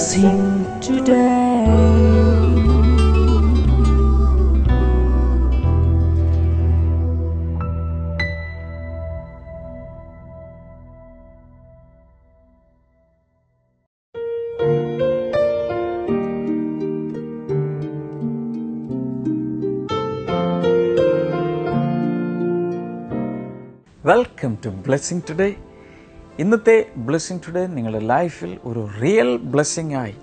blessing today. Welcome to blessing today. ഇന്നത്തെ blessing today നിങ്ങളുടെ ലൈഫിൽ ഒരു റിയൽ ബ്ലെസ്സിങ് ആയി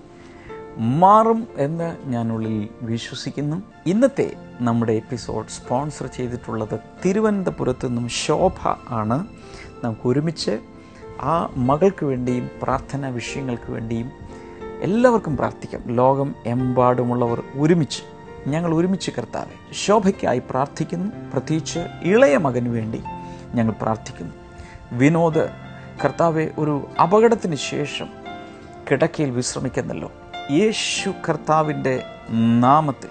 മാറും എന്ന് ഞാനുള്ളിൽ വിശ്വസിക്കുന്നു. ഇന്നത്തെ നമ്മുടെ എപ്പിസോഡ് സ്പോൺസർ ചെയ്തിട്ടുള്ളത് തിരുവനന്തപുരത്തു നിന്നും ശോഭ ആണ്. നമുക്ക് ഒരുമിച്ച് ആ മകൾക്ക് വേണ്ടിയും പ്രാർത്ഥനാ വിഷയങ്ങൾക്ക് വേണ്ടിയും എല്ലാവർക്കും പ്രാർത്ഥിക്കാം. ലോകം എമ്പാടുമുള്ളവർ ഞങ്ങൾ ഒരുമിച്ച് കർത്താവേ ശോഭയ്ക്കായി പ്രാർത്ഥിക്കുന്നു. പ്രത്യേകിച്ച് ഇളയ മകന് വേണ്ടി ഞങ്ങൾ പ്രാർത്ഥിക്കുന്നു. വിനോദ് കർത്താവെ ഒരു അപകടത്തിന് ശേഷം കിടക്കയിൽ വിശ്രമിക്കുന്നല്ലോ. യേശു കർത്താവിൻ്റെ നാമത്തിൽ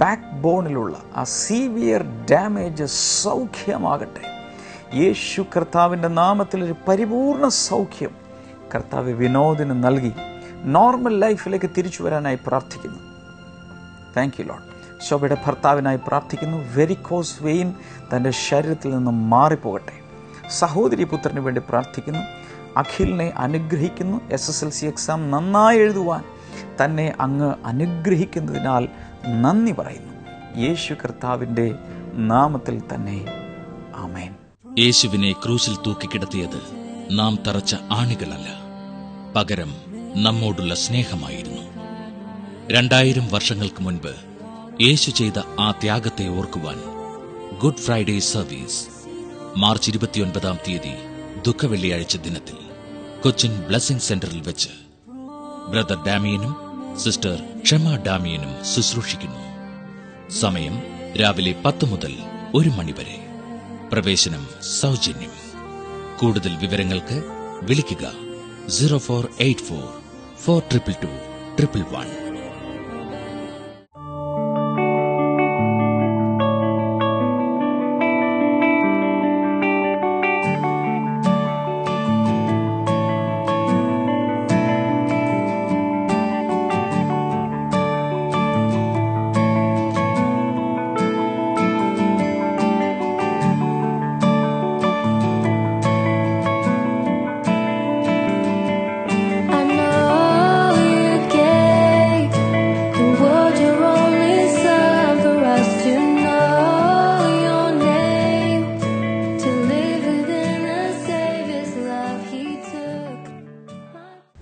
ബാക്ക് ബോണിലുള്ള ആ സീവിയർ ഡാമേജ് സൗഖ്യമാകട്ടെ. യേശു കർത്താവിൻ്റെ നാമത്തിൽ ഒരു പരിപൂർണ സൗഖ്യം കർത്താവ് വിനോദിന് നൽകി നോർമൽ ലൈഫിലേക്ക് തിരിച്ചു വരാനായി പ്രാർത്ഥിക്കുന്നു. Thank you Lord. ശോഭയുടെ ഭർത്താവിനായി പ്രാർത്ഥിക്കുന്നു. വെരിക്കോസ് വെയിൻ തൻ്റെ ശരീരത്തിൽ നിന്നും മാറിപ്പോകട്ടെ. സഹോദരി പുത്രന് വേണ്ടി പ്രാർത്ഥിക്കുന്നു. അഖിലിനെ അനുഗ്രഹിക്കുന്നു. SSLC എക്സാം നന്നായി എഴുതുവാൻ തന്നെ അങ്ങ് അനുഗ്രഹിക്കുന്നതിനാൽ നന്ദി പറയുന്നു. യേശു കർത്താവിൻ്റെ നാമത്തിൽ തന്നെ ആമേൻ. യേശുവിനെ ക്രൂശിൽ തൂക്കിക്കിടത്തിയത് നാം തറച്ച ആണികളല്ല, പകരം നമ്മോടുള്ള സ്നേഹമായിരുന്നു. 2000 വർഷങ്ങൾക്ക് മുൻപ് യേശു ചെയ്ത ആ ത്യാഗത്തെ ഓർക്കുവാൻ ഗുഡ് ഫ്രൈഡേ സർവീസ് മാർച്ച് 29 ദുഃഖവെള്ളിയാഴ്ച ദിനത്തിൽ കൊച്ചിൻ ബ്ലെസ്സിംഗ് സെന്ററിൽ വെച്ച് ബ്രദർ ഡാമിയനും സിസ്റ്റർ ക്ഷമ ഡാമിയനും ശുശ്രൂഷിക്കുന്നു. സമയം രാവിലെ 10 മുതൽ 1 മണി വരെ. പ്രവേശനം സൗജന്യം. കൂടുതൽ വിവരങ്ങൾക്ക് വിളിക്കുക 0484 422 111.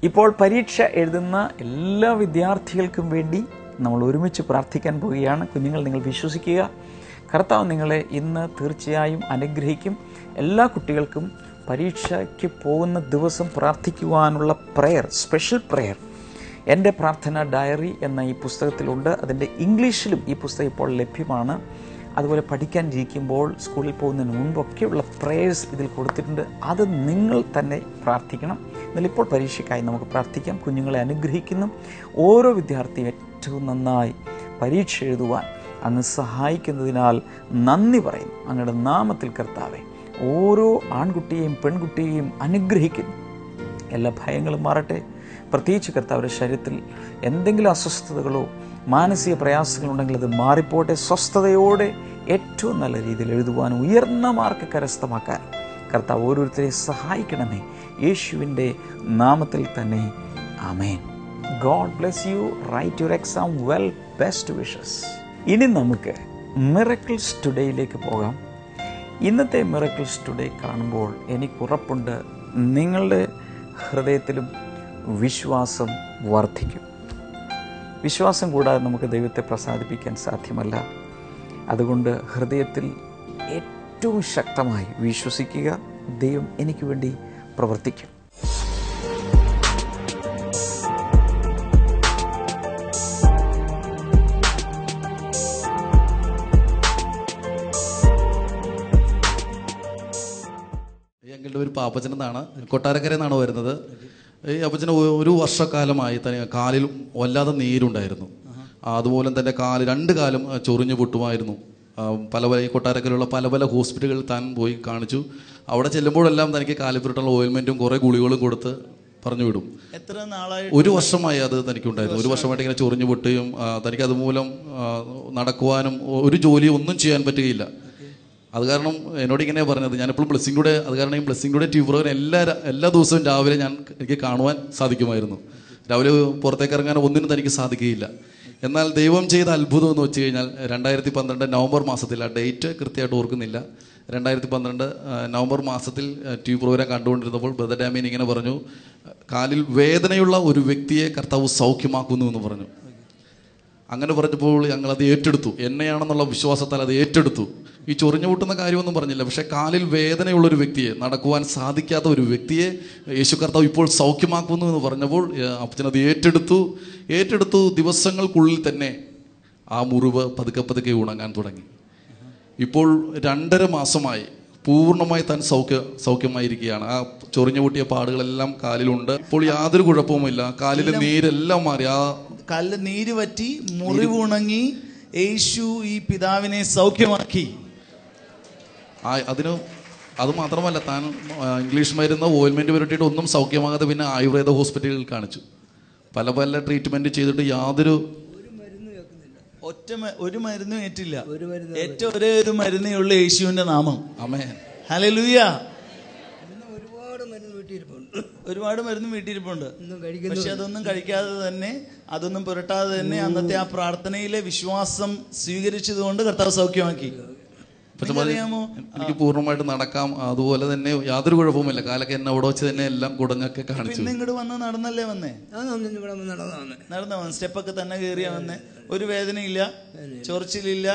ഇപ്പോൾ പരീക്ഷ എഴുതുന്ന എല്ലാ വിദ്യാർത്ഥികൾക്കും വേണ്ടി നമ്മൾ ഒരുമിച്ച് പ്രാർത്ഥിക്കാൻ പോവുകയാണ്. കുഞ്ഞുങ്ങൾ, നിങ്ങൾ വിശ്വസിക്കുക, കർത്താവ് നിങ്ങളെ ഇന്ന് തീർച്ചയായും അനുഗ്രഹിക്കും. എല്ലാ കുട്ടികൾക്കും പരീക്ഷയ്ക്ക് പോകുന്ന ദിവസം പ്രാർത്ഥിക്കുവാനുള്ള പ്രെയർ, സ്പെഷ്യൽ പ്രെയർ എൻ്റെ പ്രാർത്ഥന ഡയറി എന്ന ഈ പുസ്തകത്തിലുണ്ട്. അതിൻ്റെ ഇംഗ്ലീഷിലും ഈ പുസ്തകം ഇപ്പോൾ ലഭ്യമാണ്. അതുപോലെ പഠിക്കാനിരിക്കുമ്പോൾ, സ്കൂളിൽ പോകുന്നതിന് മുൻപൊക്കെയുള്ള പ്രേയേഴ്സ് ഇതിൽ കൊടുത്തിട്ടുണ്ട്. അത് നിങ്ങൾ തന്നെ പ്രാർത്ഥിക്കണം. എന്നാലിപ്പോൾ പരീക്ഷയ്ക്കായി നമുക്ക് പ്രാർത്ഥിക്കാം. കുഞ്ഞുങ്ങളെ അനുഗ്രഹിക്കുന്നു. ഓരോ വിദ്യാർത്ഥിയും ഏറ്റവും നന്നായി പരീക്ഷ എഴുതുവാൻ അങ്ങ് സഹായിക്കുന്നതിനാൽ നന്ദി പറയുന്നു. അങ്ങയുടെ നാമത്തിൽ കർത്താവെ ഓരോ ആൺകുട്ടിയെയും പെൺകുട്ടിയെയും അനുഗ്രഹിക്കുന്നു. എല്ലാ ഭയങ്ങളും മാറട്ടെ. പ്രത്യേകിച്ച് കർത്താവിൻ്റെ ശരീരത്തിൽ എന്തെങ്കിലും അസ്വസ്ഥതകളോ മാനസിക പ്രയാസങ്ങളുണ്ടെങ്കിൽ അത് മാറിപ്പോട്ടെ. സ്വസ്ഥതയോടെ ഏറ്റവും നല്ല രീതിയിൽ എഴുതുവാനും ഉയർന്ന മാർക്ക് കരസ്ഥമാക്കാൻ കർത്താവ് ഓരോരുത്തരെയും സഹായിക്കണമേ. യേശുവിൻ്റെ നാമത്തിൽ തന്നെ ആമേൻ. God bless you. Write your exam well. Best wishes. ഇനി നമുക്ക് മിറക്കിൾസ് ടുഡേയിലേക്ക് പോകാം. ഇന്നത്തെ മിറക്കിൾസ് ടുഡേ കാണുമ്പോൾ എനിക്കുറപ്പുണ്ട് നിങ്ങളുടെ ഹൃദയത്തിലും വിശ്വാസം വർദ്ധിക്കും. വിശ്വാസം കൂടാതെ നമുക്ക് ദൈവത്തെ പ്രസാദിപ്പിക്കാൻ സാധ്യമല്ല. അതുകൊണ്ട് ഹൃദയത്തിൽ ഏറ്റവും ശക്തമായി വിശ്വസിക്കുക, ദൈവം എനിക്ക് വേണ്ടി പ്രവർത്തിക്കും. ഞങ്ങളുടെ ഒരു പാപ്പച്ചനെന്നാണ്, കൊട്ടാരക്കരയിൽ നിന്നാണ് വരുന്നത്. ഈ അപ്പച്ചന് ഒരു വർഷക്കാലമായി തന്നെ കാലിൽ വല്ലാതെ നീരുണ്ടായിരുന്നു. അതുപോലെ തന്നെ രണ്ട് കാലും ചൊറിഞ്ഞു പൊട്ടുമായിരുന്നു. ഈ കൊട്ടാരക്കരയിലുള്ള പല പല ഹോസ്പിറ്റലുകളിൽ താൻ പോയി കാണിച്ചു. അവിടെ ചെല്ലുമ്പോഴെല്ലാം തനിക്ക് കാലിപ്പുരട്ടുള്ള ഓയിൽമെൻറ്റും കുറേ ഗുളികളും കൊടുത്ത് പറഞ്ഞു വിടും. എത്ര നാളായി? 1 വർഷമായി അത് തനിക്കുണ്ടായിരുന്നു. 1 വർഷമായിട്ട് ഇങ്ങനെ ചൊറിഞ്ഞു പൊട്ടുകയും തനിക്ക് അതുമൂലം നടക്കുവാനും ഒരു ജോലി ഒന്നും ചെയ്യാൻ പറ്റുകയില്ല. അത് കാരണം എന്നോട് ഇങ്ങനെ പറഞ്ഞത്, ഞാനെപ്പോഴും ബ്ലെസ്സിങ്ങിലൂടെ, അത് കാരണം ഈ ബ്ലെസ്സിങ്ങിലൂടെ TV പ്രോഗ്രാം എല്ലാ ദിവസവും രാവിലെ എനിക്ക് കാണുവാൻ സാധിക്കുമായിരുന്നു. രാവിലെ പുറത്തേക്ക് ഇറങ്ങാൻ ഒന്നിനും തനിക്ക് സാധിക്കുകയില്ല. എന്നാൽ ദൈവം ചെയ്ത അത്ഭുതം എന്ന് വെച്ച് കഴിഞ്ഞാൽ 2012 നവംബർ മാസത്തിൽ, ആ ഡേറ്റ് കൃത്യമായിട്ട് ഓർക്കുന്നില്ല, 2012 നവംബർ മാസത്തിൽ TV പ്രോഗ്രാം കണ്ടുകൊണ്ടിരുന്നപ്പോൾ ബ്രദർ ഡാമിയൻ ഇങ്ങനെ പറഞ്ഞു, കാലിൽ വേദനയുള്ള ഒരു വ്യക്തിയെ കർത്താവ് സൗഖ്യമാക്കുന്നു എന്ന് പറഞ്ഞു. അങ്ങനെ പറഞ്ഞപ്പോൾ ഞങ്ങളത് ഏറ്റെടുത്തു. എന്നെയാണെന്നുള്ള വിശ്വാസത്താൽ അത് ഏറ്റെടുത്തു. ഈ ചൊറിഞ്ഞു പൊട്ടുന്ന കാര്യമൊന്നും പറഞ്ഞില്ല, പക്ഷേ കാലിൽ വേദനയുള്ളൊരു വ്യക്തിയെ, നടക്കുവാൻ സാധിക്കാത്ത ഒരു വ്യക്തിയെ യേശു കർത്താവ് ഇപ്പോൾ സൗഖ്യമാക്കുന്നു എന്ന് പറഞ്ഞപ്പോൾ അപ്പച്ചനത് ഏറ്റെടുത്തു. ദിവസങ്ങൾക്കുള്ളിൽ തന്നെ ആ മുറിവ് പതുക്കെ ഉണങ്ങാൻ തുടങ്ങി. ഇപ്പോൾ 2.5 മാസമായി പൂർണ്ണമായി താൻ സൗഖ്യമായിരിക്കുകയാണ്. ആ ചൊറിഞ്ഞു പൊട്ടിയ പാടുകളെല്ലാം കാലിലുണ്ട്. ഇപ്പോൾ യാതൊരു കുഴപ്പവുമില്ല. കാലിലെ നീരെല്ലാം മാറി, ആ കാലിലെ നീര് വറ്റി, മുറിവ് ഉണങ്ങി. യേശു ഈ പിതാവിനെ സൗഖ്യമാക്കി. അത് മാത്രമല്ല, താൻ ഇംഗ്ലീഷ് മരുന്ന് ഓയിൽമെന്റ് പുരട്ടിയിട്ട് ഒന്നും സൗഖ്യമാകാതെ പിന്നെ ആയുർവേദ ഹോസ്പിറ്റലുകളിൽ കാണിച്ചു. പല ട്രീറ്റ്മെന്റ് ചെയ്തിട്ട് യാതൊരു ഒരു മരുന്നും ഏറ്റില്ല. ഏറ്റവും ഒരേ ഒരു മരുന്നേ ഉള്ളൂ, യേശുവിന്റെ നാമം. ആമേൻ. ഹല്ലേലൂയ. ഒരുപാട് മരുന്നും വീട്ടിരിപ്പുണ്ട്. പക്ഷെ അതൊന്നും കഴിക്കാതെ തന്നെ, അതൊന്നും പുരട്ടാതെ തന്നെ അന്നത്തെ ആ പ്രാർത്ഥനയിലെ വിശ്വാസം സ്വീകരിച്ചതുകൊണ്ട് കർത്താവ് സൗഖ്യമാക്കി. അറിയാമോ, എനിക്ക് പൂർണ്ണമായിട്ട് നടക്കാം. അതുപോലെ തന്നെ യാതൊരു കുഴപ്പവുമില്ല. കാലൊക്കെ എന്നെ അവിടെ വെച്ച് തന്നെ എല്ലാം കുടഞ്ഞൊക്കെ കാണിച്ചു. പിന്നെ ഇങ്ങോട്ട് വന്ന് നടന്നല്ലേ വന്നേ? നടന്ന സ്റ്റെപ്പൊക്കെ തന്നെ കയറിയാ വന്നേ. ഒരു വേദനയില്ല, ചൊറിച്ചിലില്ല,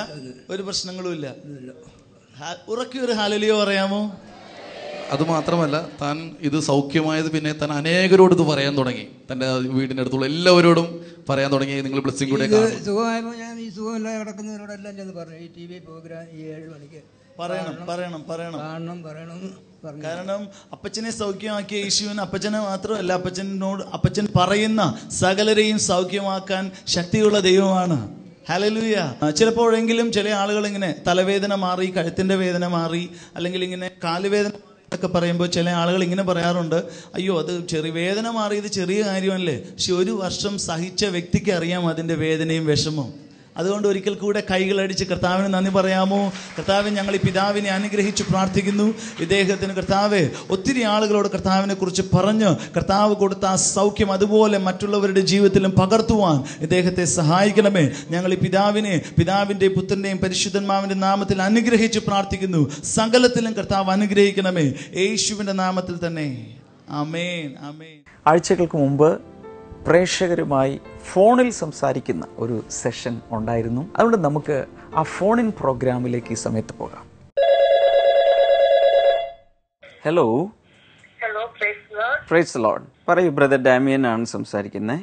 ഒരു പ്രശ്നങ്ങളും ഇല്ല. ഉറക്കി ഒരു ഹല്ലേലൂയ പറയാമോ? അതുമാത്രമല്ല, താൻ ഇത് സൗഖ്യമായത് പിന്നെ താൻ അനേകരോട് ഇത് പറയാൻ തുടങ്ങി. തൻ്റെ വീടിൻ്റെ അടുത്തുള്ള എല്ലാവരോടും പറയാൻ തുടങ്ങി. നിങ്ങൾ ബ്ലെസ്സിംഗ് കൂടെ സുഖമായപ്പോൾ ഞാൻ ഈ സുഖമില്ലാതെ കിടക്കുന്നവരോടെല്ലാം ചെന്ന് പറഞ്ഞു, ഈ TV പ്രോഗ്രാം ഈ 7 മണിക്ക് പറയണം. കാരണം അപ്പച്ചനെ സൗഖ്യമാക്കിയ യേശുവിന് അപ്പച്ചനെ മാത്രമല്ല, അപ്പച്ചൻ പറയുന്ന സകലരെയും സൗഖ്യമാക്കാൻ ശക്തിയുള്ള ദൈവമാണ്. ഹല്ലേലൂയ. ചിലപ്പോഴെങ്കിലും ചില ആളുകൾ ഇങ്ങനെ തലവേദന മാറി, കഴുത്തിന്റെ വേദന മാറി, അല്ലെങ്കിൽ ഇങ്ങനെ കാലുവേദന ഒക്കെ പറയുമ്പോൾ ചില ആളുകൾ ഇങ്ങനെ പറയാറുണ്ട്, അയ്യോ അത് ചെറിയ വേദന മാറിയത് ചെറിയ കാര്യമല്ലേ. പക്ഷെ 1 വർഷം സഹിച്ച വ്യക്തിക്ക് അറിയാം അതിൻ്റെ വേദനയും വിഷമവും. അതുകൊണ്ട് ഒരിക്കൽ കൂടെ കൈകളടിച്ച് കർത്താവിന് നന്ദി പറയാമോ? കർത്താവ്, ഞങ്ങൾ ഈ പിതാവിനെ അനുഗ്രഹിച്ച് പ്രാർത്ഥിക്കുന്നു. ഇദ്ദേഹത്തിന് കർത്താവ് ഒത്തിരി ആളുകളോട് കർത്താവിനെ കുറിച്ച് പറഞ്ഞ് കർത്താവ് കൊടുത്ത ആ സൗഖ്യം അതുപോലെ മറ്റുള്ളവരുടെ ജീവിതത്തിലും പകർത്തുവാൻ ഇദ്ദേഹത്തെ സഹായിക്കണമേ. ഞങ്ങൾ ഈ പിതാവിൻ്റെയും പുത്രൻ്റെയും പരിശുദ്ധന്മാവിൻ്റെ നാമത്തിൽ അനുഗ്രഹിച്ച് പ്രാർത്ഥിക്കുന്നു. സകലത്തിലും കർത്താവ് അനുഗ്രഹിക്കണമേ, യേശുവിൻ്റെ നാമത്തിൽ തന്നെ. ആമേൻ, ആമേൻ. ആഴ്ചകൾക്ക് മുമ്പ് പ്രേക്ഷകരുമായി ഫോണിൽ സംസാരിക്കുന്ന ഒരു സെഷൻ ഉണ്ടായിരുന്നു. അതുകൊണ്ട് നമുക്ക് ആ ഫോണിൻ പ്രോഗ്രാമിലേക്ക് ഈ സമയത്ത് പോകാം. ഹലോ. Praise the Lord. പറയൂ, ബ്രദർ ഡാമിയൻ ആണ് സംസാരിക്കുന്നത്.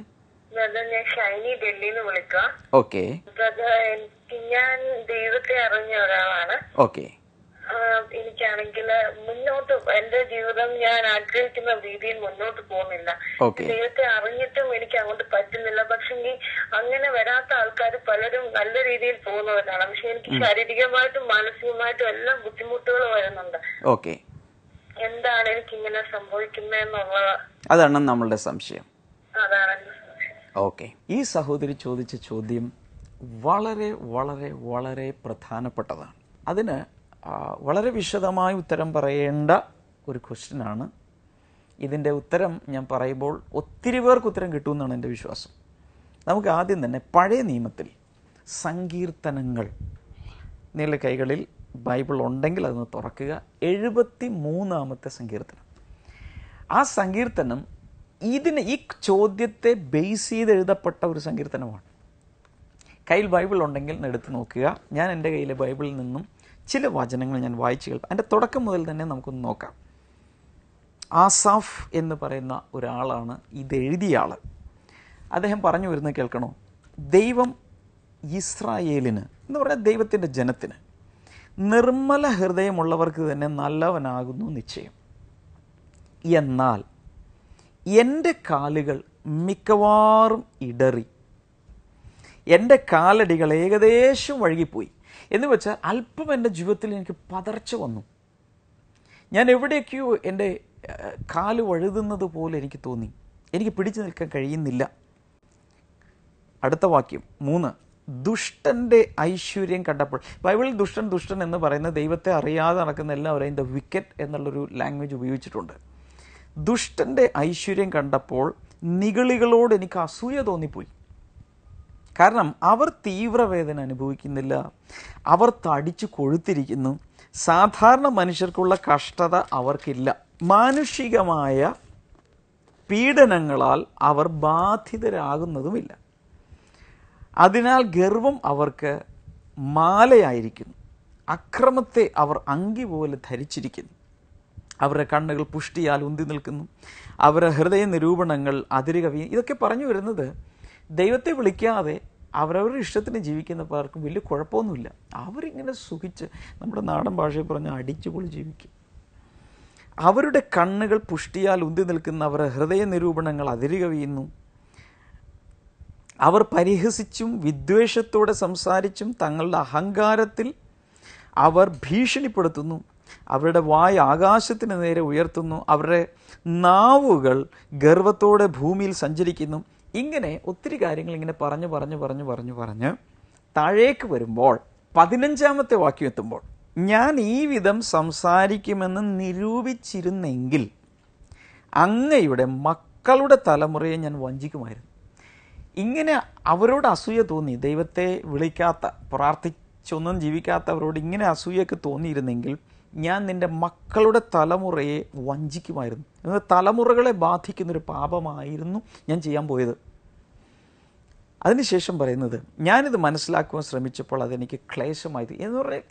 ഓക്കെ. ഞാൻ ദൈവത്തെ അറിഞ്ഞ ഒരാളാണ്. ഓക്കെ. എനിക്കാണെങ്കിൽ മുന്നോട്ട് എന്റെ ജീവിതം ഞാൻ ആഗ്രഹിക്കുന്ന രീതിയിൽ മുന്നോട്ട് പോകുന്നില്ല. ദൈവത്തെ അറിഞ്ഞിട്ടും എനിക്ക് അങ്ങോട്ട് പറ്റുന്നില്ല. പക്ഷെങ്കിൽ അങ്ങനെ വരാത്ത ആൾക്കാർ പലരും നല്ല രീതിയിൽ പോകുന്നവരാണ്. പക്ഷെ എനിക്ക് ശാരീരികമായിട്ടും മാനസികമായിട്ടും എല്ലാം ബുദ്ധിമുട്ടുകൾ വരുന്നുണ്ട്. ഓക്കെ. എന്താണ് എനിക്കിങ്ങനെ സംഭവിക്കുന്നതെന്നുള്ള അതാണ് നമ്മളുടെ സംശയം. അതാണ് എന്റെ സംശയം. ഓക്കെ. ഈ സഹോദരി ചോദിച്ച ചോദ്യം വളരെ വളരെ വളരെ പ്രധാനപ്പെട്ടതാണ്. അതിന് വളരെ വിശദമായ ഉത്തരം പറയേണ്ട ഒരു ക്വസ്റ്റ്യനാണ്. ഇതിൻ്റെ ഉത്തരം ഞാൻ പറയുമ്പോൾ ഒത്തിരി പേർക്ക് ഉത്തരം കിട്ടുമെന്നാണ് എൻ്റെ വിശ്വാസം. നമുക്ക് ആദ്യം തന്നെ പഴയ നിയമത്തിൽ സങ്കീർത്തനങ്ങൾ, നിങ്ങളുടെ കൈകളിൽ ബൈബിൾ ഉണ്ടെങ്കിൽ അതൊന്ന് തുറക്കുക. 73-ാമത്തെ സങ്കീർത്തനം. ആ സങ്കീർത്തനം ഈ ചോദ്യത്തെ ബേസ് ചെയ്ത് എഴുതപ്പെട്ട ഒരു സങ്കീർത്തനമാണ്. കയ്യിൽ ബൈബിൾ ഉണ്ടെങ്കിൽ എടുത്ത് നോക്കുക. ഞാൻ എൻ്റെ കയ്യിലെ ബൈബിളിൽ നിന്നും ചില വചനങ്ങൾ ഞാൻ വായിച്ചു കേൾക്കാം. അതിൻ്റെ തുടക്കം മുതൽ തന്നെ നമുക്കൊന്ന് നോക്കാം. ആസാഫ് എന്ന് പറയുന്ന ഒരാളാണ് ഇത് എഴുതിയ ആൾ. അദ്ദേഹം പറഞ്ഞു വരുന്നത് കേൾക്കണോ? ദൈവം ഇസ്രായേലിന് എന്ന് പറഞ്ഞാൽ ദൈവത്തിൻ്റെ ജനത്തിന് നിർമ്മല ഹൃദയമുള്ളവർക്ക് തന്നെ നല്ലവനാകുന്നു നിശ്ചയം. എന്നാൽ എൻ്റെ കാലുകൾ മിക്കവാറും ഇടറി, എൻ്റെ കാലടികൾ ഏകദേശം വഴുകിപ്പോയി. എന്ന് വെച്ചാൽ അല്പം എൻ്റെ ജീവിതത്തിൽ എനിക്ക് പതർച്ച വന്നു. ഞാൻ എവിടേക്കോ എൻ്റെ കാല് വഴുതുന്നത് പോലെ എനിക്ക് തോന്നി. എനിക്ക് പിടിച്ചു നിൽക്കാൻ കഴിയുന്നില്ല. അടുത്ത വാക്യം 3, ദുഷ്ടൻ്റെ ഐശ്വര്യം കണ്ടപ്പോൾ. ബൈബിളിൽ ദുഷ്ടൻ എന്ന് പറയുന്നത് ദൈവത്തെ അറിയാതെ നടക്കുന്ന എല്ലാവരെയും ദ വിക്കറ്റ് എന്നുള്ളൊരു ലാംഗ്വേജ് ഉപയോഗിച്ചിട്ടുണ്ട്. ദുഷ്ടൻ്റെ ഐശ്വര്യം കണ്ടപ്പോൾ നിഗളികളോട് എനിക്ക് അസൂയ തോന്നിപ്പോയി. കാരണം അവർ തീവ്രവേദന അനുഭവിക്കുന്നില്ല, അവർ തടിച്ചു കൊഴുത്തിരിക്കുന്നു. സാധാരണ മനുഷ്യർക്കുള്ള കഷ്ടത അവർക്കില്ല. മാനുഷികമായ പീഡനങ്ങളാൽ അവർ ബാധിതരാകുന്നതുമില്ല. അതിനാൽ ഗർവം അവർക്ക് മാലയായിരിക്കുന്നു, അക്രമത്തെ അവർ അങ്കി പോലെ ധരിച്ചിരിക്കുന്നു. അവരുടെ കണ്ണുകൾ പുഷ്ടിയാൽ ഉന്തി നിൽക്കുന്നു, അവരുടെ ഹൃദയ നിരൂപണങ്ങൾ അതിരുകവിയും. ഇതൊക്കെ പറഞ്ഞു വരുന്നത് ദൈവത്തെ വിളിക്കാതെ അവരവരുടെ ഇഷ്ടത്തിന് ജീവിക്കുന്ന പലർക്കും വലിയ കുഴപ്പമൊന്നുമില്ല. അവരിങ്ങനെ സുഖിച്ച്, നമ്മുടെ നാടൻ ഭാഷയിൽ പറഞ്ഞ് അടിച്ചുപൊളി ജീവിക്കും. അവരുടെ കണ്ണുകൾ പുഷ്ടിയാൽ ഉന്തി നിൽക്കുന്ന അവരുടെ ഹൃദയ നിരൂപണങ്ങൾ അതിരുകവിയുന്നു. അവർ പരിഹസിച്ചും വിദ്വേഷത്തോടെ സംസാരിച്ചും തങ്ങളുടെ അഹങ്കാരത്തിൽ അവർ ഭീഷണിപ്പെടുത്തുന്നു. അവരുടെ വായ ആകാശത്തിന് നേരെ ഉയർത്തുന്നു, അവരുടെ നാവുകൾ ഗർവത്തോടെ ഭൂമിയിൽ സഞ്ചരിക്കുന്നു. ഇങ്ങനെ ഒത്തിരി കാര്യങ്ങൾ ഇങ്ങനെ പറഞ്ഞ് താഴേക്ക് വരുമ്പോൾ 15-ാമത്തെ വാക്യം എത്തുമ്പോൾ, ഞാൻ ഈ വിധം സംസാരിക്കുമെന്ന് നിരൂപിച്ചിരുന്നെങ്കിൽ അങ്ങയുടെ മക്കളുടെ തലമുറയെ ഞാൻ വഞ്ചിക്കുമായിരുന്നു. ഇങ്ങനെ അവരോട് അസൂയ തോന്നി. ദൈവത്തെ വിളിക്കാത്ത, പ്രാർത്ഥിച്ചൊന്നും ജീവിക്കാത്തവരോട് ഇങ്ങനെ അസൂയൊക്കെ തോന്നിയിരുന്നെങ്കിൽ ഞാൻ നിൻ്റെ മക്കളുടെ തലമുറയെ വഞ്ചിക്കുമായിരുന്നു. തലമുറകളെ ബാധിക്കുന്നൊരു പാപമായിരുന്നു ഞാൻ ചെയ്യാൻ പോയത്. അതിനുശേഷം പറയുന്നത്, ഞാനിത് മനസ്സിലാക്കുവാൻ ശ്രമിച്ചപ്പോൾ അതെനിക്ക് ക്ലേശമായത് എന്ന് പറഞ്ഞാൽ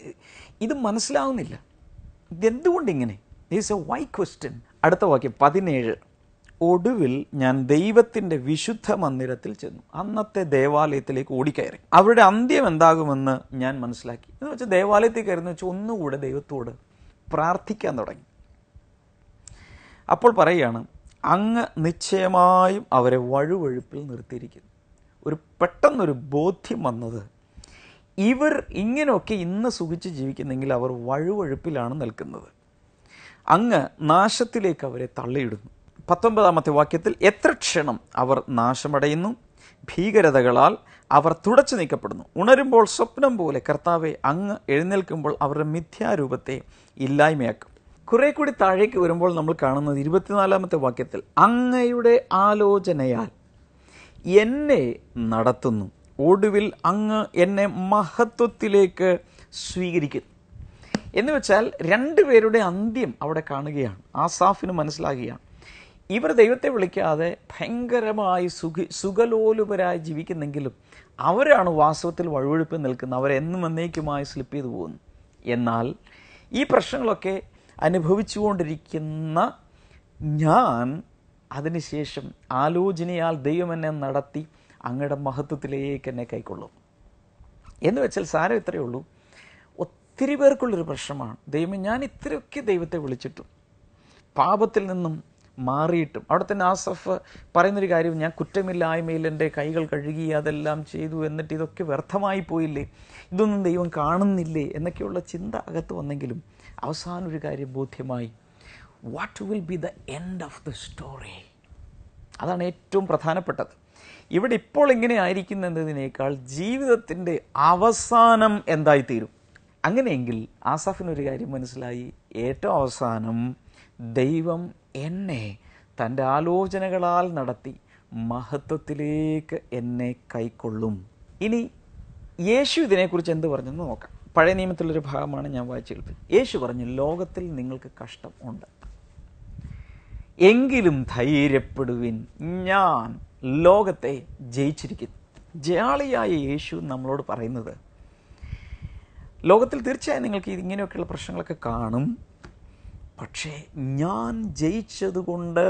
ഇത് മനസ്സിലാവുന്നില്ല. ഇതെന്തുകൊണ്ടിങ്ങനെ? Is a why question. അടുത്ത വാക്യം 17, ഒടുവിൽ ഞാൻ ദൈവത്തിൻ്റെ വിശുദ്ധ മന്ദിരത്തിൽ ചെന്നു, അന്നത്തെ ദേവാലയത്തിലേക്ക് ഓടിക്കയറി. അവരുടെ അന്ത്യം എന്താകുമെന്ന് ഞാൻ മനസ്സിലാക്കി. എന്ന് വെച്ചാൽ ദേവാലയത്തിൽ കയറുന്ന വെച്ചാൽ ഒന്നുകൂടെ ദൈവത്തോട് പ്രാർത്ഥിക്കാൻ തുടങ്ങി. അപ്പോൾ പറയുകയാണ്, അങ്ങ് നിശ്ചയമായും അവരെ വഴുവഴുപ്പിൽ നിർത്തിയിരിക്കുന്നു. പെട്ടെന്നൊരു ബോധ്യം വന്നത്, ഇവർ ഇങ്ങനെയൊക്കെ ഇന്ന് സുഖിച്ച് ജീവിക്കുന്നെങ്കിൽ അവർ വഴുവഴുപ്പിലാണ് നിൽക്കുന്നത്. അങ്ങ് നാശത്തിലേക്ക് അവരെ തള്ളിയിടുന്നു. 19-ാമത്തെ വാക്യത്തിൽ, എത്ര ക്ഷണം അവർ നാശമടയുന്നു, ഭീകരതകളാൽ അവർ തുടച്ചു നീക്കപ്പെടുന്നു. ഉണരുമ്പോൾ സ്വപ്നം പോലെ കർത്താവെ അങ്ങ് എഴുന്നേൽക്കുമ്പോൾ അവരുടെ മിഥ്യാരൂപത്തെ ഇല്ലായ്മയാക്കും. കുറെ കൂടി താഴേക്ക് വരുമ്പോൾ നമ്മൾ കാണുന്നത് 24-ാമത്തെ വാക്യത്തിൽ, അങ്ങയുടെ ആലോചനയാൽ എന്നെ നടത്തുന്നു, ഒടുവിൽ അങ്ങ് എന്നെ മഹത്വത്തിലേക്ക് സ്വീകരിക്കുന്നു. എന്ന് വെച്ചാൽ രണ്ടുപേരുടെ അന്ത്യം അവിടെ കാണുകയാണ്. ആസാഫിന് മനസ്സിലാകുകയാണ്, ഇവർ ദൈവത്തെ വിളിക്കാതെ ഭയങ്കരമായി സുഖലോലുപരായി ജീവിക്കുന്നെങ്കിലും അവരാണ് വാസ്തവത്തിൽ വഴുവഴുപ്പ് നിൽക്കുന്നത്. അവരെന്നും എന്നേക്കുമായി സ്ലിപ്പ് ചെയ്തു പോകുന്നു. എന്നാൽ ഈ പ്രശ്നങ്ങളൊക്കെ അനുഭവിച്ചുകൊണ്ടിരിക്കുന്ന ഞാൻ അതിനുശേഷം ആലോചനയാൽ ദൈവം എന്നെ നടത്തി അങ്ങയുടെ മഹത്വത്തിലേക്ക് എന്നെ കൈക്കൊള്ളും. എന്ന് വെച്ചാൽ സാരം ഇത്രയേ ഉള്ളൂ. ഒത്തിരി പേർക്കുള്ളൊരു പ്രശ്നമാണ്, ദൈവം ഞാൻ ഇത്രയൊക്കെ ദൈവത്തെ വിളിച്ചിട്ടും പാപത്തിൽ നിന്നും മാറിയിട്ടും. അവിടെ തന്നെ ആസഫ് പറയുന്നൊരു കാര്യം, ഞാൻ കുറ്റമില്ലായ്മയിൽ എൻ്റെ കൈകൾ കഴുകി അതെല്ലാം ചെയ്തു, എന്നിട്ട് ഇതൊക്കെ വ്യർത്ഥമായി പോയില്ലേ, ഇതൊന്നും ദൈവം കാണുന്നില്ലേ എന്നൊക്കെയുള്ള ചിന്ത അകത്ത് വന്നെങ്കിലും അവസാനം ഒരു കാര്യം ബോധ്യമായി, what will be the end of the story. അതാണ് ഏറ്റവും പ്രധാനപ്പെട്ടത്. ഇവിടെ ഇപ്പോൾ ഇങ്ങനെ ആയിരിക്കുന്നതിനേക്കാൾ ജീവിതത്തിൻ്റെ അവസാനം എന്തായിത്തീരും. അങ്ങനെയെങ്കിൽ ആസാഫിനൊരു കാര്യം മനസ്സിലായി, ഏറ്റവും അവസാനം ദൈവം എന്നെ തൻ്റെ ആലോചനകളാൽ നടത്തി മഹത്വത്തിലേക്ക് എന്നെ കൈക്കൊള്ളും. ഇനി യേശു ഇതിനെക്കുറിച്ച് എന്ത് പറഞ്ഞെന്ന് നോക്കാം. പഴയ നിയമത്തിലൊരു ഭാഗമാണ് ഞാൻ വായിച്ചു കേൾപ്പിച്ചത്. യേശു പറഞ്ഞു, ലോകത്തിൽ നിങ്ങൾക്ക് കഷ്ടം ഉണ്ട്, എങ്കിലും ധൈര്യപ്പെടുവിൻ, ഞാൻ ലോകത്തെ ജയിച്ചിരിക്കുന്നു. ജയാളിയായ യേശു നമ്മളോട് പറയുന്നത്, ലോകത്തിൽ തീർച്ചയായും നിങ്ങൾക്ക് ഇങ്ങനെയൊക്കെയുള്ള പ്രശ്നങ്ങളൊക്കെ കാണും, പക്ഷേ ഞാൻ ജയിച്ചതുകൊണ്ട്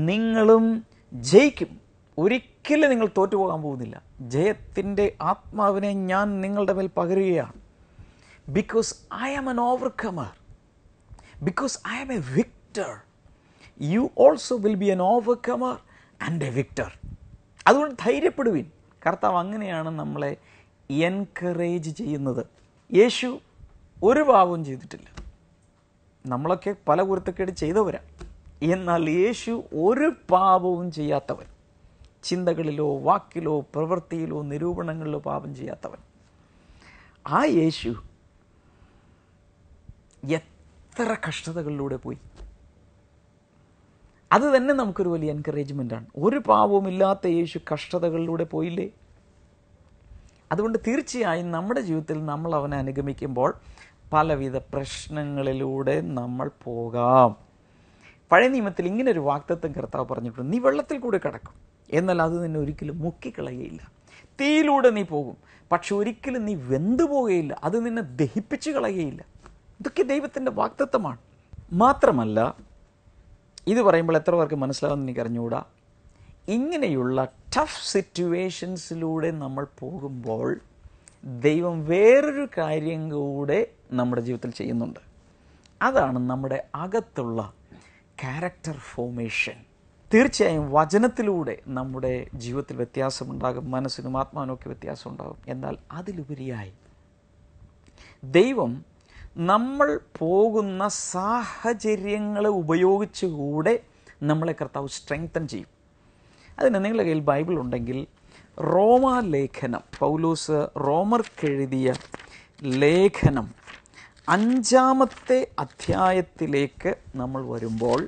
നിങ്ങളും ജയിക്കും. ഒരിക്കലും നിങ്ങൾ തോറ്റുപോകാൻ പോകുന്നില്ല. ജയത്തിൻ്റെ ആത്മാവിനെ ഞാൻ നിങ്ങളുടെ മേൽ പകരുകയാണ്. Because I am an overcomer, because I am a victor, you also will be an overcomer and a victor. അതുകൊണ്ട് ധൈര്യപ്പെടുവിൻ. കർത്താവ് അങ്ങനെയാണ് നമ്മളെ എൻകറേജ് ചെയ്യുന്നത്. യേശു ഒരു പാപവും ചെയ്തിട്ടില്ല. നമ്മളൊക്കെ പല കുരുത്തക്കേട് ചെയ്തവരാ. എന്നാൽ യേശു ഒരു പാപവും ചെയ്യാത്തവൻ. ചിന്തകളിലോ വാക്കിലോ പ്രവൃത്തിയിലോ നിരൂപണങ്ങളിലോ പാപം ചെയ്യാത്തവൻ. ആ യേശു എത്ര കഷ്ടതകളിലൂടെ പോയി. അത് തന്നെ നമുക്കൊരു വലിയ എൻകറേജ്മെൻ്റാണ്. ഒരു പാപവുമില്ലാത്ത യേശു കഷ്ടതകളിലൂടെ പോയില്ലേ? അതുകൊണ്ട് തീർച്ചയായും നമ്മുടെ ജീവിതത്തിൽ നമ്മൾ അവനെ അനുഗമിക്കുമ്പോൾ പലവിധ പ്രശ്നങ്ങളിലൂടെ നമ്മൾ പോകാം. പഴയ നിയമത്തിൽ ഇങ്ങനൊരു വാഗ്ദത്തം കർത്താവ് പറഞ്ഞിട്ടുണ്ട്: നീ വെള്ളത്തിൽ കൂടെ കടക്കും, എന്നാൽ അത് നിന്നെ ഒരിക്കലും മുക്കിക്കളയുകയില്ല. തീയിലൂടെ നീ പോകും, പക്ഷെ ഒരിക്കലും നീ വെന്തുപോകുകയില്ല, അത് നിന്നെ ദഹിപ്പിച്ച് കളയുകയില്ല. ഇതൊക്കെ ദൈവത്തിൻ്റെ വാഗ്ദത്തമാണ്. മാത്രമല്ല, ഇത് പറയുമ്പോൾ എത്ര പേർക്ക് മനസ്സിലാവുമെന്ന് എനിക്ക് അറിഞ്ഞുകൂടാ, ഇങ്ങനെയുള്ള ടഫ് സിറ്റുവേഷൻസിലൂടെ നമ്മൾ പോകുമ്പോൾ ദൈവം വേറൊരു കാര്യം കൂടെ നമ്മുടെ ജീവിതത്തിൽ ചെയ്യുന്നുണ്ട്. അതാണ് നമ്മുടെ അകത്തുള്ള ക്യാരക്ടർ ഫോർമേഷൻ. തീർച്ചയായും വചനത്തിലൂടെ നമ്മുടെ ജീവിതത്തിൽ വ്യത്യാസമുണ്ടാകും, മനസ്സിനും ആത്മാവിനും ഒക്കെ വ്യത്യാസം ഉണ്ടാകും. എന്നാൽ അതിലുപരിയായി ദൈവം നമ്മൾ പോകുന്ന സാഹചര്യങ്ങളെ ഉപയോഗിച്ചുകൂടെ നമ്മളെ കർത്താവ് സ്ട്രെങ്തൻ ചെയ്യും. അതിന് നിങ്ങളുടെ കയ്യിൽ ബൈബിൾ ഉണ്ടെങ്കിൽ റോമാലേഖനം, പൗലോസ് റോമർക്കെഴുതിയ ലേഖനം 5-ാമത്തെ അധ്യായത്തിലേക്ക് നമ്മൾ വരുമ്പോൾ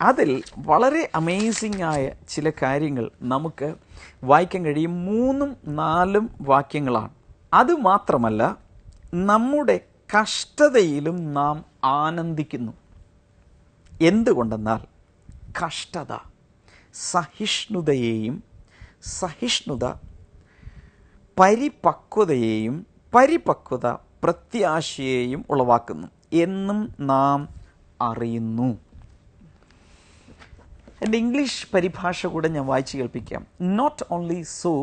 അതിൽ വളരെ അമേസിംഗ് ആയ ചില കാര്യങ്ങൾ നമുക്ക് വായിക്കാൻ കഴിയും. 3-4 വാക്യങ്ങളാണ്. അതുമാത്രമല്ല, നമ്മുടെ കഷ്ടതയിലും നാം ആനന്ദിക്കുന്നു. എന്തുകൊണ്ടെന്നാൽ കഷ്ടത സഹിഷ്ണുതയെയും, സഹിഷ്ണുത പരിപക്വതയെയും, പരിപക്വത പ്രത്യാശയെയും ഉളവാക്കുന്നു എന്നും നാം അറിയുന്നു. എൻ്റെ ഇംഗ്ലീഷ് പരിഭാഷ കൂടെ ഞാൻ വായിച്ച് കേൾപ്പിക്കാം. Not only so,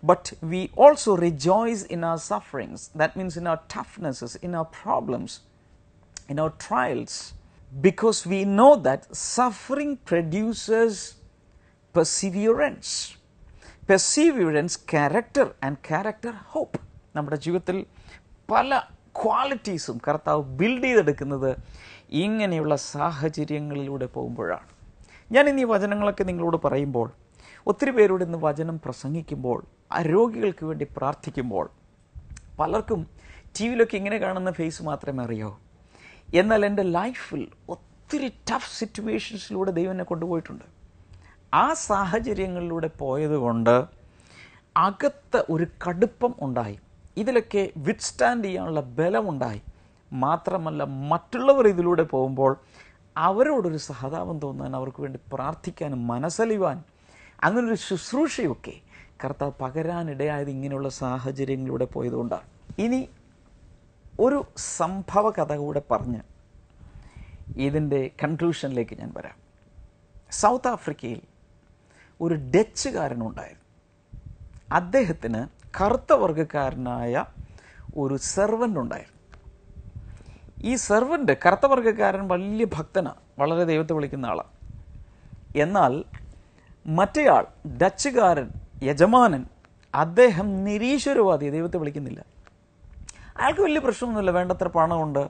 but we also rejoice in our sufferings. That means in our toughnesses, in our problems, in our trials, because we know that suffering produces perseverance. Perseverance, character, and character, hope. നമ്മുടെ ജീവിതത്തിൽ പല ക്വാളിറ്റീസും കർത്താവ് build ചെയ്തെടുക്കുന്നത് ഇങ്ങനെയുള്ള സാഹചര്യങ്ങളിലൂടെ പോകുമ്പോഴാണ്. ഞാൻ ഇന്ന് ഈ വചനങ്ങളൊക്കെ നിങ്ങളോട് പറയുമ്പോൾ, ഒത്തിരി പേരോട് ഇന്ന് വചനം പ്രസംഗിക്കുമ്പോൾ, രോഗികൾക്ക് വേണ്ടി പ്രാർത്ഥിക്കുമ്പോൾ, പലർക്കും ടി വിയിലൊക്കെ ഇങ്ങനെ കാണുന്ന ഫേസ് മാത്രമേ അറിയാവൂ. എന്നാൽ എൻ്റെ ലൈഫിൽ ഒത്തിരി ടഫ് സിറ്റുവേഷൻസിലൂടെ ദൈവം എന്നെ കൊണ്ടുപോയിട്ടുണ്ട്. ആ സാഹചര്യങ്ങളിലൂടെ പോയതുകൊണ്ട് അകത്ത് ഒരു കടുപ്പം ഉണ്ടായി. ഇതിലൊക്കെ വിത്ത്സ്റ്റാൻഡ് ചെയ്യാനുള്ള ബലമുണ്ടായി. മാത്രമല്ല, മറ്റുള്ളവർ ഇതിലൂടെ പോകുമ്പോൾ അവരോടൊരു സഹതാപം തോന്നാൻ, അവർക്ക് വേണ്ടി പ്രാർത്ഥിക്കാനും മനസ്സലിവാൻ, അങ്ങനൊരു ശുശ്രൂഷയൊക്കെ കർത്താവ് പകരാനിടയായത് ഇങ്ങനെയുള്ള സാഹചര്യങ്ങളിലൂടെ പോയതുകൊണ്ടാണ്. ഇനി ഒരു സംഭവ കഥ കൂടെ പറഞ്ഞ് ഇതിൻ്റെ കൺക്ലൂഷനിലേക്ക് ഞാൻ വരാം. സൗത്ത് ആഫ്രിക്കയിൽ ഒരു ഡച്ചുകാരനുണ്ടായിരുന്നു. അദ്ദേഹത്തിന് കറുത്ത വർഗ്ഗക്കാരനായ ഒരു സെർവൻ്റ് ഉണ്ടായിരുന്നു. ഈ സെർവൻ്റ്, കറുത്ത വർഗ്ഗക്കാരൻ വലിയ ഭക്തനാണ്, വളരെ ദൈവത്തെ വിളിക്കുന്ന ആളാണ്. എന്നാൽ മറ്റേയാൾ, ഡച്ചുകാരൻ, യജമാനൻ, അദ്ദേഹം നിരീശ്വരവാദി, ദൈവത്തെ വിളിക്കുന്നില്ല. അയാൾക്ക് വലിയ പ്രശ്നമൊന്നുമില്ല, വേണ്ടത്ര പണമുണ്ട്,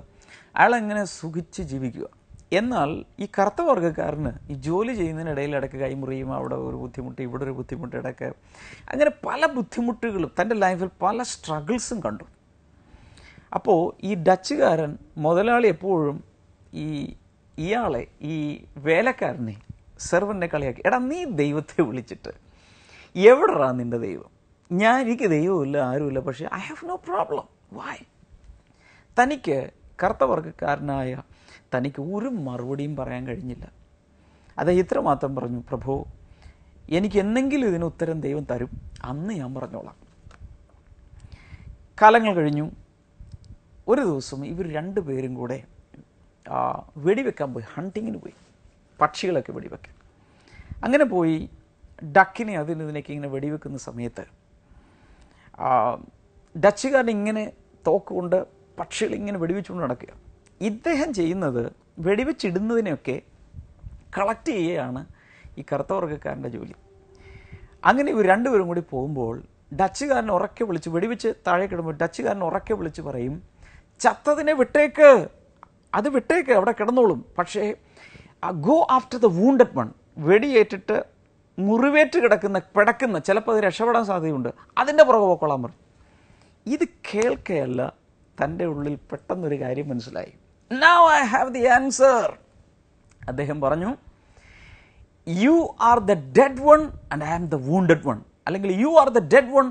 അയാളെങ്ങനെ സുഖിച്ച് ജീവിക്കുക. എന്നാൽ ഈ കറുത്ത വർഗ്ഗക്കാരന് ഈ ജോലി ചെയ്യുന്നതിനിടയിൽ ഇടയ്ക്ക് കൈമുറിയും, അവിടെ ഒരു ബുദ്ധിമുട്ട്, ഇവിടെ ഒരു ബുദ്ധിമുട്ട്, ഇടയ്ക്ക് അങ്ങനെ പല ബുദ്ധിമുട്ടുകളും തൻ്റെ ലൈഫിൽ പല സ്ട്രഗിൾസും കണ്ടു. അപ്പോൾ ഈ ഡച്ചുകാരൻ മുതലാളി എപ്പോഴും ഇയാളെ, ഈ വേലക്കാരനെ, സെർവനെ കളിയാക്കി, എടാ നീ ദൈവത്തെ വിളിച്ചിട്ട് എവിടെടാ നിൻ്റെ ദൈവം? എനിക്ക് ദൈവമില്ല, ആരുമില്ല, പക്ഷേ I have no problem. Why? തനിക്ക് കറുത്ത വർഗ്ഗക്കാരനായ തനിക്ക് ഒരു മറുപടിയും പറയാൻ കഴിഞ്ഞില്ല. അദ്ദേഹം ഇത്ര മാത്രം പറഞ്ഞു: പ്രഭു, എനിക്ക് എന്തെങ്കിലും ഇതിന് ഉത്തരം ദൈവം തരും, അന്ന് ഞാൻ പറഞ്ഞോളാം. കാലങ്ങൾ കഴിഞ്ഞു. ഒരു ദിവസം ഇവർ രണ്ടുപേരും കൂടെ വെടിവെക്കാൻ പോയി, ഹണ്ടിങ്ങിന് പോയി, പക്ഷികളൊക്കെ വെടിവെക്കാൻ. അങ്ങനെ പോയി ഡക്കിനെ ഇതിനൊക്കെ ഇങ്ങനെ വെടിവെക്കുന്ന സമയത്ത് ഡച്ചുകാരൻ ഇങ്ങനെ തോക്കുകൊണ്ട് പക്ഷികളിങ്ങനെ വെടിവെച്ചുകൊണ്ട് നടക്കുക. ഇദ്ദേഹം ചെയ്യുന്നത് വെടിവെച്ചിടുന്നതിനെയൊക്കെ കളക്ട് ചെയ്യുകയാണ് ഈ കറുത്ത വർഗ്ഗക്കാരൻ്റെ ജോലി. അങ്ങനെ ഇവർ രണ്ടുപേരും കൂടി പോകുമ്പോൾ ഡച്ചുകാരൻ ഉറക്കെ വിളിച്ച്, വെടിവെച്ച് താഴെ കിടുമ്പോൾ ഡച്ചുകാരൻ ഉറക്കെ വിളിച്ച് പറയും: ചത്തതിനെ വിട്ടേക്ക്, അത് വിട്ടേക്ക്, അവിടെ കിടന്നോളും. പക്ഷേ go after the wounded one, വെടിയേറ്റിട്ട് മുറിവേറ്റ് പിടക്കുന്ന ചിലപ്പോൾ അത് രക്ഷപ്പെടാൻ സാധ്യതയുണ്ട്, അതിൻ്റെ പുറകെ പോക്കോളാൻ പറഞ്ഞു. ഇത് കേൾക്കുകയല്ല, തൻ്റെ ഉള്ളിൽ പെട്ടെന്നൊരു കാര്യം മനസ്സിലായി. Now I have the answer. അദ്ദേഹം പറഞ്ഞു, you are the dead one and I am the wounded one, അല്ലെങ്കിൽ you are the dead one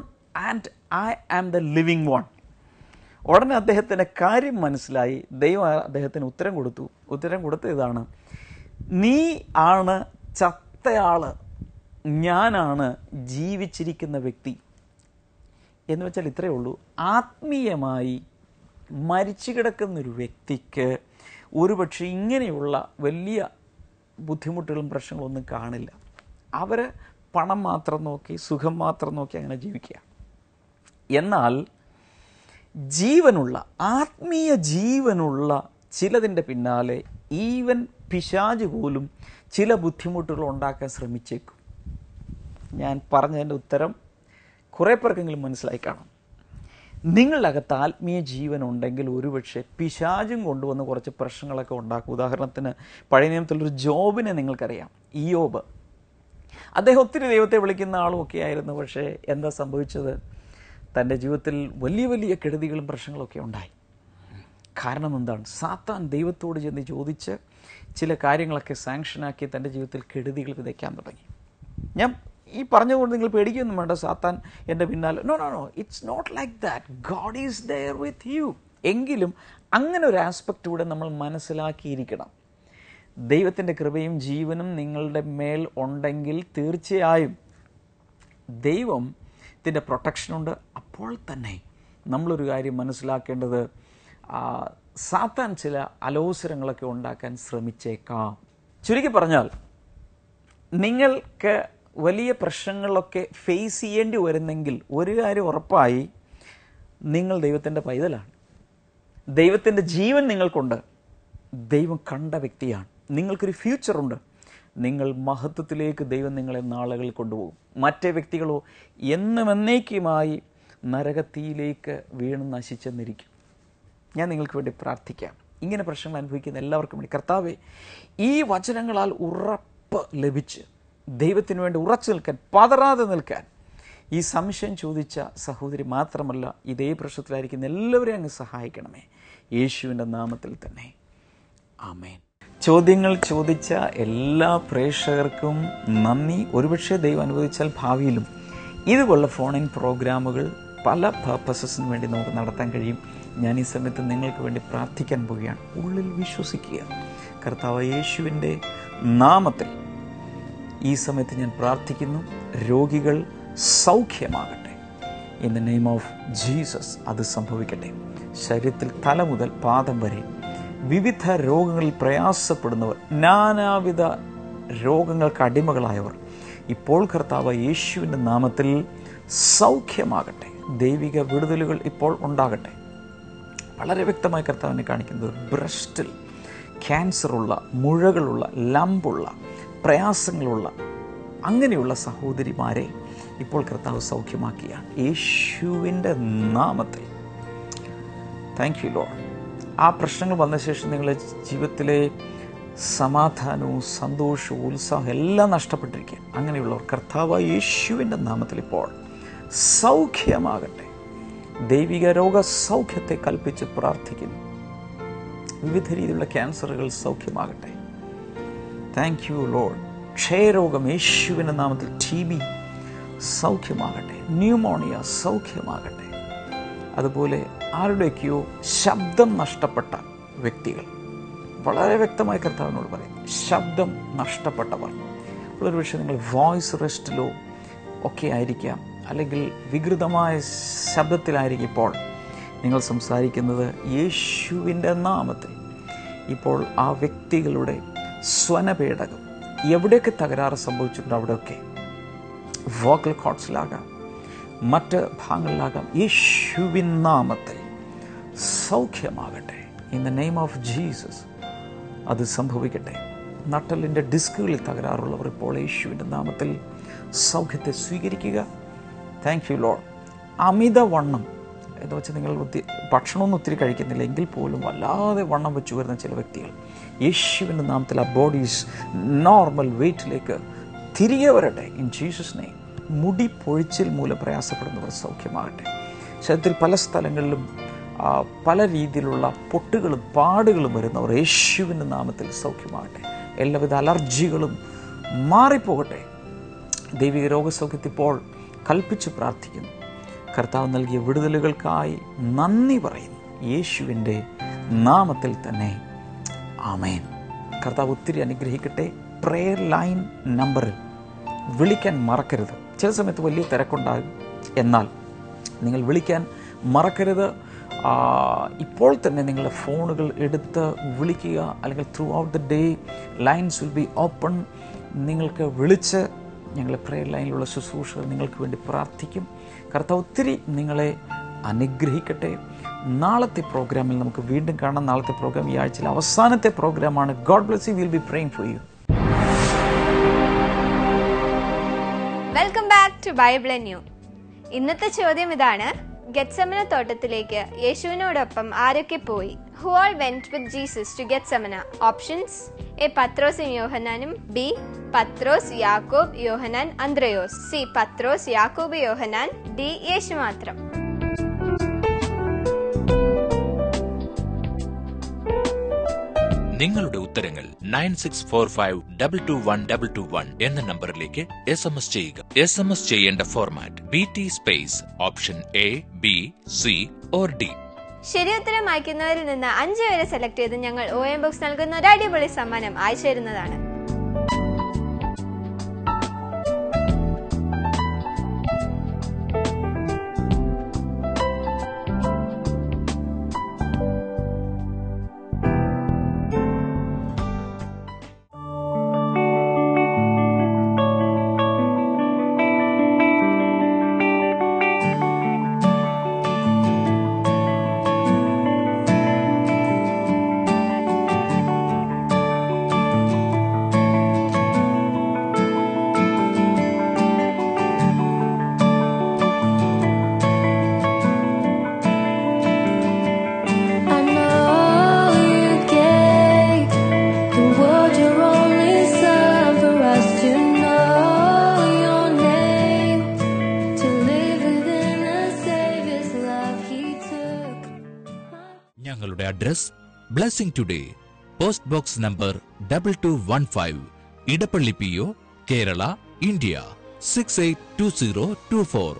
and I am the living one. ഉടനെ അദ്ദേഹത്തിന് കാര്യം മനസ്സിലായി. ദൈവം അദ്ദേഹത്തിന് ഉത്തരം കൊടുത്ത ഇതാണ്, നീ ആണ് ചത്തയാള്, ഞാനാണ് ജീവിച്ചിരിക്കുന്ന വ്യക്തി. എന്ന് വെച്ചാൽ ഇത്രയേ ഉള്ളൂ, ആത്മീയമായി മരിച്ചു കിടക്കുന്നൊരു വ്യക്തിക്ക് ഒരുപക്ഷെ ഇങ്ങനെയുള്ള വലിയ ബുദ്ധിമുട്ടുകളും പ്രശ്നങ്ങളൊന്നും കാണില്ല. അവർ പണം മാത്രം നോക്കി, സുഖം മാത്രം നോക്കി അങ്ങനെ ജീവിക്കുക. എന്നാൽ ജീവനുള്ള, ആത്മീയ ജീവനുള്ള ചിലതിൻ്റെ പിന്നാലെ ഈവൻ പിശാച് പോലും ചില ബുദ്ധിമുട്ടുകൾ ഉണ്ടാക്കാൻ ശ്രമിച്ചേക്കും. ഞാൻ പറഞ്ഞതിൻ്റെ ഉത്തരം കുറേ പേർക്കെങ്കിലും മനസ്സിലായി കാണും. നിങ്ങളുടെ അകത്ത് ആത്മീയ ജീവൻ ഉണ്ടെങ്കിൽ ഒരുപക്ഷെ പിശാചും കൊണ്ടുവന്ന് കുറച്ച് പ്രശ്നങ്ങളൊക്കെ ഉണ്ടാക്കും. ഉദാഹരണത്തിന് പഴയ നിയമത്തിലൊരു ജോബിനെ നിങ്ങൾക്കറിയാം. ഇയ്യോബ്, അദ്ദേഹം ഒത്തിരി ദൈവത്തെ വിളിക്കുന്ന ആളും ഒക്കെ ആയിരുന്നു. പക്ഷേ എന്താ സംഭവിച്ചത്? തൻ്റെ ജീവിതത്തിൽ വലിയ വലിയ കെടുതികളും പ്രശ്നങ്ങളൊക്കെ ഉണ്ടായി. കാരണം എന്താണ്? സാത്താൻ ദൈവത്തോട് ചെന്ന് ചോദിച്ച് ചില കാര്യങ്ങളൊക്കെ സാങ്ഷനാക്കി തൻ്റെ ജീവിതത്തിൽ കെടുതികൾ വിതയ്ക്കാൻ തുടങ്ങി. ഞാൻ ഈ പറഞ്ഞുകൊണ്ട് നിങ്ങൾ പേടിക്കൊന്നും വേണ്ട, സാത്താൻ എൻ്റെ പിന്നാലെ. No no no, it's not like that. God is there with you. എങ്കിലും അങ്ങനെ ഒരു ആസ്പെക്റ്റ് കൂടെ നമ്മൾ മനസ്സിലാക്കിയിരിക്കണം. ദൈവത്തിൻ്റെ കൃപയും ജീവനും നിങ്ങളുടെ മേൽ ഉണ്ടെങ്കിൽ തീർച്ചയായും ദൈവത്തിൻ്റെ പ്രൊട്ടക്ഷനുണ്ട്. അപ്പോൾ തന്നെ നമ്മളൊരു കാര്യം മനസ്സിലാക്കേണ്ടത്, സാത്താൻ ചില അലോസരങ്ങളൊക്കെ ഉണ്ടാക്കാൻ ശ്രമിച്ചേക്കാം. ചുരുക്കി പറഞ്ഞാൽ, നിങ്ങൾക്ക് വലിയ പ്രശ്നങ്ങളൊക്കെ ഫേസ് ചെയ്യേണ്ടി വരുന്നെങ്കിൽ ഒരു കാര്യം ഉറപ്പായി, നിങ്ങൾ ദൈവത്തിൻ്റെ പൈതലാണ്. ദൈവത്തിൻ്റെ ജീവൻ നിങ്ങൾക്കുണ്ട്. ദൈവം കണ്ട വ്യക്തിയാണ്. നിങ്ങൾക്കൊരു ഫ്യൂച്ചറുണ്ട്. നിങ്ങൾ മഹത്വത്തിലേക്ക് ദൈവം നിങ്ങളെ നാളുകളിൽ കൊണ്ടുപോകും. മറ്റേ വ്യക്തികളോ എന്നും എന്നേക്കുമായി നരകത്തിയിലേക്ക് വീണ് നശിച്ചെന്നിരിക്കും. ഞാൻ നിങ്ങൾക്ക് വേണ്ടി പ്രാർത്ഥിക്കാം. ഇങ്ങനെ പ്രശ്നങ്ങൾ അനുഭവിക്കുന്ന എല്ലാവർക്കും വേണ്ടി, കർത്താവേ, ഈ വചനങ്ങളാൽ ഉറപ്പ് ലഭിച്ച് ദൈവത്തിന് വേണ്ടി ഉറച്ചു നിൽക്കാൻ, പതറാതെ നിൽക്കാൻ ഈ സംശയം ചോദിച്ച സഹോദരി മാത്രമല്ല, ഇതേ പ്രശ്നത്തിലായിരിക്കുന്ന എല്ലാവരെയും അങ്ങ് സഹായിക്കണമേ, യേശുവിൻ്റെ നാമത്തിൽ തന്നെ. ആമേൻ. ചോദ്യങ്ങൾ ചോദിച്ച എല്ലാ പ്രേക്ഷകർക്കും നന്ദി. ഒരുപക്ഷെ ദൈവം അനുവദിച്ചാൽ ഭാവിയിലും ഇതുപോലുള്ള ഫോൺ ഇൻ പ്രോഗ്രാമുകൾ പല പർപ്പസസിന് വേണ്ടി നമുക്ക് നടത്താൻ കഴിയും. ഞാൻ ഈ സമയത്ത് നിങ്ങൾക്ക് വേണ്ടി പ്രാർത്ഥിക്കാൻ പോവുകയാണ്. ഉള്ളിൽ വിശ്വസിക്കുക. കർത്താവ് യേശുവിൻ്റെ നാമത്തിൽ ഈ സമയത്ത് ഞാൻ പ്രാർത്ഥിക്കുന്നു, രോഗികൾ സൗഖ്യമാകട്ടെ. In the name of Jesus അത് സംഭവിക്കട്ടെ. ശരീരത്തിൽ തല മുതൽ പാദം വരെ വിവിധ രോഗങ്ങളിൽ പ്രയാസപ്പെടുന്നവർ, നാനാവിധ രോഗങ്ങൾക്ക് അടിമകളായവർ, ഇപ്പോൾ കർത്താവ് യേശുവിൻ്റെ നാമത്തിൽ സൗഖ്യമാകട്ടെ. ദൈവിക വിടുതലുകൾ ഇപ്പോൾ ഉണ്ടാകട്ടെ. വളരെ വ്യക്തമായി കർത്താവിനെ കാണിക്കുന്നത്, ബ്രസ്റ്റിൽ ക്യാൻസറുള്ള, മുഴകളുള്ള, ലംബുള്ള, പ്രയാസങ്ങളുള്ള അങ്ങനെയുള്ള സഹോദരിമാരെ ഇപ്പോൾ കർത്താവ് സൗഖ്യമാക്കിയാണ് യേശുവിൻ്റെ നാമത്തിൽ. Thank you Lord. ആ പ്രശ്നങ്ങൾ വന്ന ശേഷം നിങ്ങളുടെ ജീവിതത്തിലെ സമാധാനവും സന്തോഷവും ഉത്സാഹവും എല്ലാം നഷ്ടപ്പെട്ടിരിക്കുക. അങ്ങനെയുള്ളവർ കർത്താവ് യേശുവിൻ്റെ നാമത്തിൽ ഇപ്പോൾ സൗഖ്യമാകട്ടെ. ദൈവിക രോഗസൗഖ്യത്തെ കൽപ്പിച്ച് പ്രാർത്ഥിക്കുന്നു. വിവിധ രീതിയിലുള്ള ക്യാൻസറുകൾ സൗഖ്യമാകട്ടെ. Thank you Lord. ക്ഷയരോഗം യേശുവിൻ്റെ നാമത്തിൽ, TB സൗഖ്യമാകട്ടെ. ന്യൂമോണിയ സൗഖ്യമാകട്ടെ. അതുപോലെ ആരുടെയൊക്കെയോ ശബ്ദം നഷ്ടപ്പെട്ട വ്യക്തികൾ, വളരെ വ്യക്തമായി കർത്താവിനോട് പറയും, ശബ്ദം നഷ്ടപ്പെട്ടവർ. ഒരു പക്ഷേ നിങ്ങൾ വോയിസ് റെസ്റ്റിലോ ഒക്കെ ആയിരിക്കാം, അല്ലെങ്കിൽ വികൃതമായ ശബ്ദത്തിലായിരിക്കും ഇപ്പോൾ നിങ്ങൾ സംസാരിക്കുന്നത്. യേശുവിൻ്റെ നാമത്തിൽ ഇപ്പോൾ ആ വ്യക്തികളുടെ സ്വനപേടകം എവിടെയൊക്കെ തകരാറ് സംഭവിച്ചിട്ടുണ്ട് അവിടെയൊക്കെ, വോക്കൽ കോർഡ്സിലാകാം, മറ്റ് ഭാഗങ്ങളിലാകാം, യേശുവിൻ നാമത്തിൽ സൗഖ്യമാകട്ടെ. In the name of Jesus അത് സംഭവിക്കട്ടെ. നട്ടലിൻ്റെ ഡിസ്കുകളിൽ തകരാറുള്ളവർ ഇപ്പോൾ യേശുവിൻ്റെ നാമത്തിൽ സൗഖ്യത്തെ സ്വീകരിക്കുക. Thank you Lord. അമിതവണ്ണം എന്ന് വെച്ചാൽ നിങ്ങൾ ഭക്ഷണമൊന്നും ഒത്തിരി കഴിക്കുന്നില്ല എങ്കിൽ പോലും വല്ലാതെ വണ്ണം വെച്ച് വരുന്ന ചില വ്യക്തികൾ, യേശുവിൻ്റെ നാമത്തിൽ ആ ബോഡീസ് നോർമൽ വെയ്റ്റിലേക്ക് തിരികെ വരട്ടെ ഇൻ ജീസസ് നെയിം. മുടി പൊഴിച്ചിൽ മൂലം പ്രയാസപ്പെടുന്നവർ സൗഖ്യമാകട്ടെ. ശരീരത്തിൽ പല സ്ഥലങ്ങളിലും പല രീതിയിലുള്ള പൊട്ടുകളും പാടുകളും വരുന്നവർ യേശുവിൻ്റെ നാമത്തിൽ സൗഖ്യമാകട്ടെ. എല്ലാവിധ അലർജികളും മാറിപ്പോകട്ടെ. ദൈവിക രോഗസൗഖ്യത്തിൽ ഇപ്പോൾ കൽപ്പിച്ച് പ്രാർത്ഥിക്കുന്നു. കർത്താവ് നൽകിയ വിടുതലുകൾക്കായി നന്ദി പറയുന്നു യേശുവിൻ്റെ നാമത്തിൽ തന്നെ. ആമേൻ. കർത്താവ് ഒത്തിരി അനുഗ്രഹിക്കട്ടെ. പ്രെയർ ലൈൻ നമ്പറിൽ വിളിക്കാൻ മറക്കരുത്. ചില സമയത്ത് വലിയ തിരക്കുണ്ടാകും, എന്നാൽ നിങ്ങൾ വിളിക്കാൻ മറക്കരുത്. ഇപ്പോൾ തന്നെ നിങ്ങളുടെ ഫോണുകൾ എടുത്ത് വിളിക്കുക, അല്ലെങ്കിൽ through out the day lines will be open. നിങ്ങൾക്ക് വിളിച്ച് ഞങ്ങളെ പ്രെയർ ലൈനിലുള്ള ശുശ്രൂഷകൾ നിങ്ങൾക്ക് വേണ്ടി പ്രാർത്ഥിക്കും. കർത്താവ് ഒത്തിരി നിങ്ങളെ അനുഗ്രഹിക്കട്ടെ. നാളത്തെ പ്രോഗ്രാമിൽ നമുക്ക് വീണ്ടും കാണാം. നാളത്തെ പ്രോഗ്രാം ഈ ആഴ്ചയിലെ അവസാനത്തെ പ്രോഗ്രാമാണ്. God bless you. Will be praying for you. Welcome back to Bible and new. ഇന്നത്തെ ചോദ്യം ഇതാണ്: ഗെത്സമന തോട്ടത്തിലേക്ക് യേശുവിനോടൊപ്പം ആരൊക്കെ പോയി? Who all went with Jesus to Gethsemane? Options: A. പത്രോസും യോഹന്നാനും, B. പത്രോസ്, യാക്കോബ്, യോഹന്നാൻ, അന്ത്രയോസ്, C. പത്രോസ്, യാക്കോബ്, യോഹന്നാൻ, D. യേശു മാത്രം. നിങ്ങളുടെ ഉത്തരങ്ങൾ 9645221221 എന്ന നമ്പറിലേക്ക് SMS ചെയ്യുക. SMS ചെയ്യേണ്ട format BT space option A, B, C or D. ശരിയുത്തരം അയക്കുന്നവരിൽ നിന്ന് 5 പേരെ സെലക്ട് ചെയ്ത് ഞങ്ങൾ OM ബോക്സ് നൽകുന്ന ഒരു അടിപൊളി സമ്മാനം അയച്ചു തരുന്നതാണ്. ഞങ്ങളുടെ address blessing today, post box number 2215, Edappally PO, Kerala, India 682024.